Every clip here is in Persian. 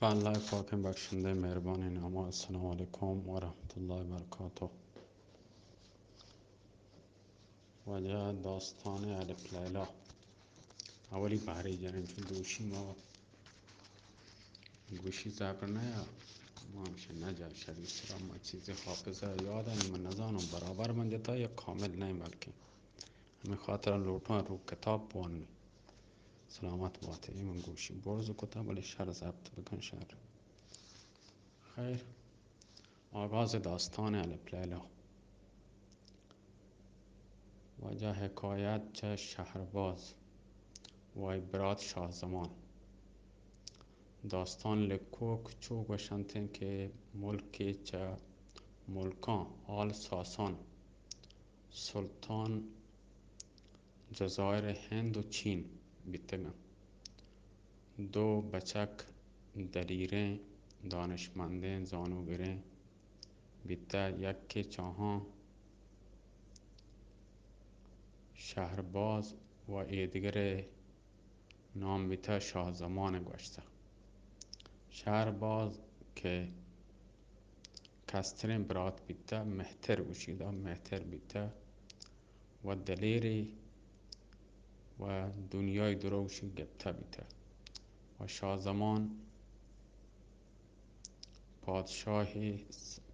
به الله پاک بخشنده مهربان نام. السلام علیکم و رحمت الله و برکاته. وجه داستان الف لیلا اولی بحری جنین چون دوشی ما گوشی زبر نیا ما همشه نجا شدیس را ما چیزی حافظه یادم من نزانم برابر من جتا یا کامل نیم بلکه همین خاطر لوٹان رو کتاب بانمی سلامت باته من گوشی برز و کتاب ولی شر ضبط بکن شر. خیر، آغاز داستان الف لیلا. وجه حکایت چه شهرباز و برات شاه زمان. داستان لکوک چو گوشنتن که ملکی چه ملکان آل ساسان سلطان جزایر هند و چین بیتگن. دو بچک دلیرین دانشمندین زانوگرین بیته یکی چاهان شهرباز و ایدگر نام بیته شاه زمان گوشته. شهرباز که کسترین برات بیته مهتر وشیده مهتر بیته و دلیری و دنیای دروشی گبته بیته و شاه زمان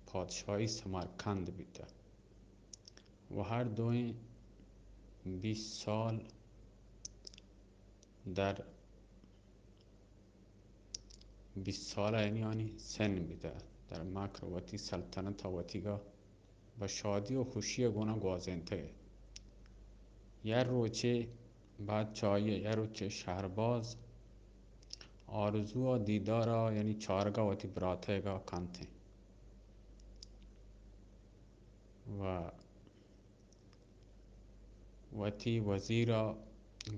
پادشاهی سمرکند بیته و هر دوی 20 سال در 20 ساله یعنی سن بیده در مکر وتی سلطنت وتیگا با شادی و خوشی گونه گوازنته. یه روچه بعد چایه یه روچه شهرباز آرزو و دیدارا یعنی چارگا وتی براتهگا کنته و وتی وزیرا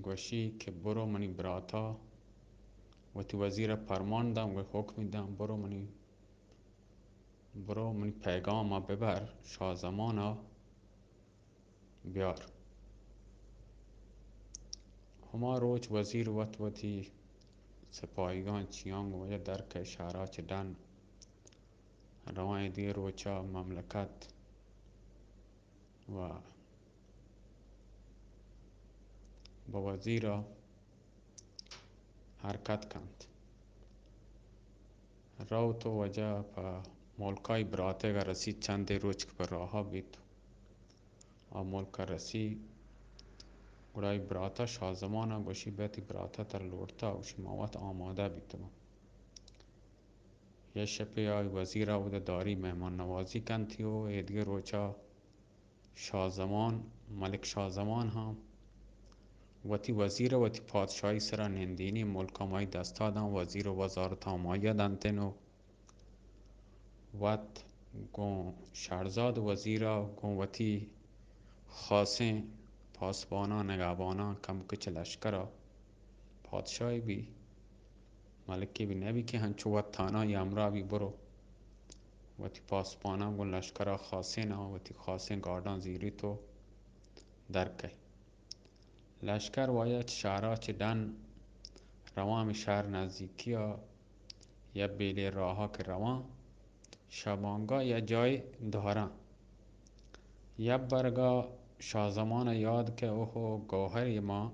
گوشی که برو منی براتا وتی وزیر فرمان دم و حکم دم برو منی پیغام ببر شاه زمانا بیار. هما روچ وزیر وتی سپاهیگان چیانگ و درک اشاره چدن روان دی روچا مملکت و با وزیرا حرکت کند. رو تو وجه پا ملکای براته گا رسید چند روچ که پر راها بید و ملک رسی گرای براتا شاه زمانا گوشی بیتی براتا تر لورتا وشی موات آماده بیتما. یه شپی آی وزیرا و داری مهمان نوازی کنتی و ایدگه روچا شاه زمان ملک شاه زمان هم وتی وزیر وتی پادشاهی سرا نندینی ملکا مای دستا دن وزیر و وزارت مایه دنتن و وات گون شهرزاد وزیرا گون وتی خاصه پاسبانا نگهبانا کم کچ لشکرا پادشاهی بی ملکی بی نبی که هنچو وات تانا یامرا بی برو وتی پاسبانا گون لشکرا خاصه نا وتی خاصه گاردان زیری تو درکه. لشکر باید شهرها چه دن روان شهر نزدیکی ها یا بیلی راه ها که روان شبانگاه یا جای دارن یا برگاه شاه زمان یاد که اوهو گوهری ما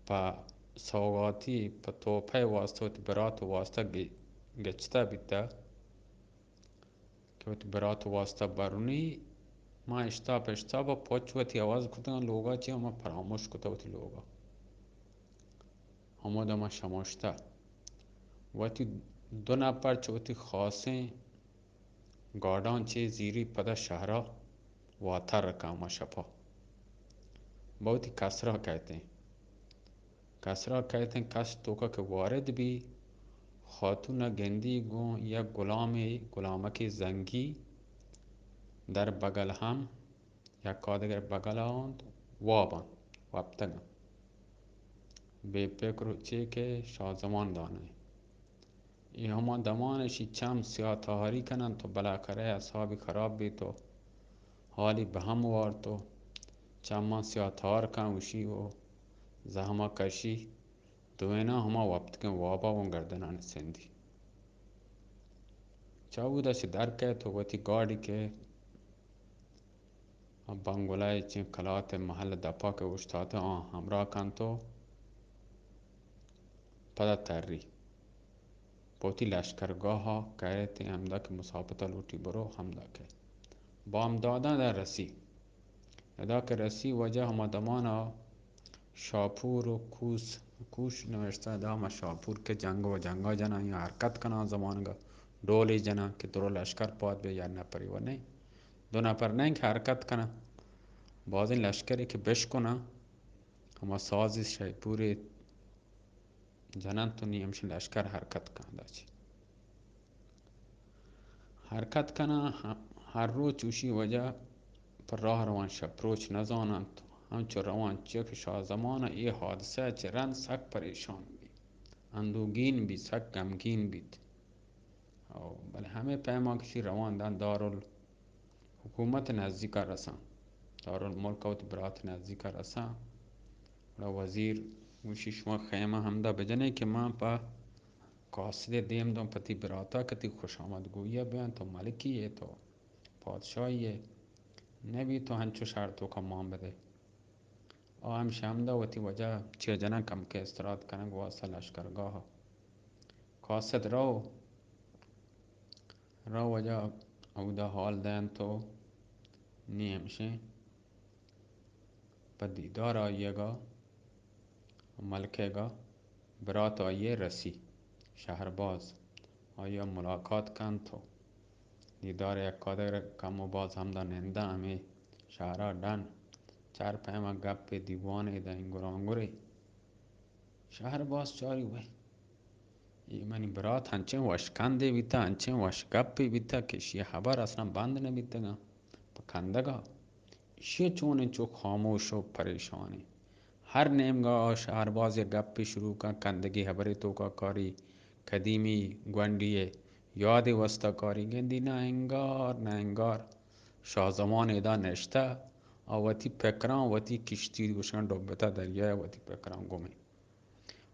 پا سوگاتی پا توپه واسطه برات واسطه گچته بیده که برات واسطه برونی ما اشتا با پوچ وتی آواز کتن لوگا چی اما پراموش کتا وتی لوگا همو دما شماشته وتی دو نفر چوتی خاصه گاردان چه زیری پدا شهرها واتر رکاما شپا بہتی کسرا کہتے ہیں کس توکا که وارد بی خاتون گندی گون یا غلامک زنگی در بغل هم یا کادگر بغل آند وابتگن بے فکر چه که شازمان دانه ای همان دمانشی چم سیاه تاهری کنن تو بلاکره اصحابی خراب بی تو حالی به هم وار تو چمان سیاه تار کن وشی و زهما کشی دوینا هما وابتگن وابا و گردنان سندی چاوده چه درکه تو وتی گاڑی که بانگولای چه کلات محل دپا که اشتاته همراه کن تو پدا تری پوتی لشکرگاه ها که همدا که مسابقه لوٹی برو همدا که بام دادن در رسی ادا که رسی وجه همادمانا شاپور و کوش نوشته دا شاپور که جنگ و جنگا جنا یا حرکت کنا زمانگا دولی جنا که درو لشکر پاد به یا نپری و نه دو نفر نه که حرکت کنا باز این لشکری که بشکنه اما سازی شاپور جنان تو نیمش لشکر حرکت کنه داشت حرکت کنه هر روز چوشی وجه پر راه روان شپروچ نزانند همچو روان چه شازمان ای حادثه چرند سک پریشان بید اندوگین بید سک غمگین بید بله همه پیما کشی روان دن حکومت نزدیک رسان دارالملک و برات نزدیک رسان و وزیر وشی شما خیمه همدا بجنه که من پا قاصد دیم دم پتی براتا کتی خوش آمد گویه بیان تو ملکیه تو پادشاهیه نبی تو هنچو شرطو کا مان بده همیشه همدا وتی وجه چه جنن کم که استراد کنگ واسه لشکرگاه قاصد رو وجه او دا حال دین تو نیمشه پا دیدار آئیگا ملکیگا برات آئیه رسی شهرباز آیا ملاقات کن تو دیدار یک قادر کم و باز همدا ننده همه شهرها دن چار پیما گپ دیوانه دا این گرانگوری شهر باز چاری وی منی برات هنچه وشکنده بیتا هنچه وشگپی بیتا که شیه خبر اصلا بند نبیتا گا پکندگا شیه چون چو خاموش و پریشانی هر نیمگاه شهر باز گپی شروع کن کندگی خبری تو کا کاری قدیمی گوندیه یاد وستا کاری گندی نه انگار شازمان ادا نشته وتی پکران وتی کشتی دوشان دوبتا دریای وتی پکران گمی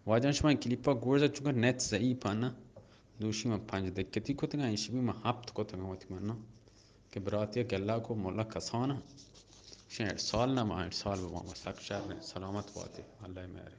واجن شما کلیپا گورزا چونکه نت ضعیفه نه دوشی من 5 دقیقتی کتنگا اینشی بی من 7 کتنگا وتی من نه که براتی گلا کو مولا کسانه شن ارسال نه ما ارسال بما مسک شر سلامت واتی الله میاره